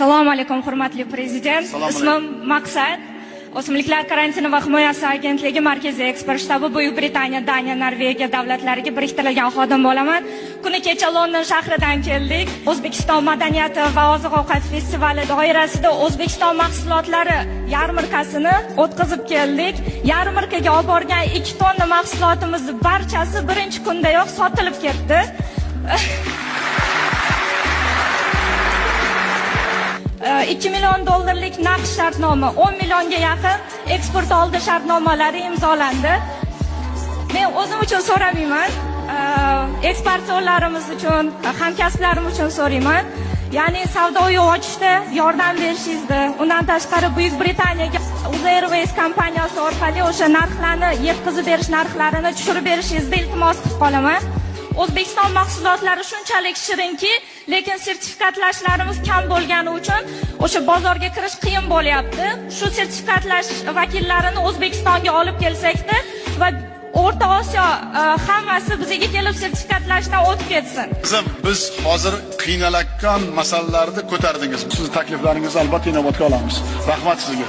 Assalomu alaykum, hurmatli prezident. Ismim Maqsad. O'simliklar karantini va himoyasi agentligi markaziy ekspert shtabi Buyuk Britaniya, Daniya, Norvegiya davlatlariga biriktirilgan xodim bo'laman. Kuni kecha London shahridan keldik. O'zbekiston madaniyati va oziq-ovqat festivali doirasida O'zbekiston mahsulotlari yarmarkasini o'tkazib keldik. Yarmarkaga olib borgan 2 tonna mahsulotimizni barchasi birinchi kundayoq sotilib ketdi. $2 million naqd shartnoma, 10 millionga yaqin eksport oldi shartnomalari imzolandi. Men o'zim uchun so'ramayman, eksportyorlarimiz uchun, hamkasblarim uchun so'rayman. Ya'ni savdo uyi ochishda yordam berishingizni, undan tashqari Buyuk Britaniyaga Airways kompaniyasi orqali o'sha narxlarni, yetkazib berish narxlarini tushirib berishingizni iltimos qilib qolaman. O'zbekiston mahsulotlari shunchalik shirinki, lekin sertifikatlaşlarimiz kam bo'lgani uchun o'sha bozorga kirish qiyin bo'lyapti. Shu sertifikatlash vakillarini O'zbekistonga olib kelsakda va O'rta Osiyo hammasi bizga kelib sertifikatlashdan o'tib ketsin. Biz hozir qiynalayotgan masalalarni ko'tardingiz. Siz takliflaringizni albatta inobatga olamiz. Rahmat sizga.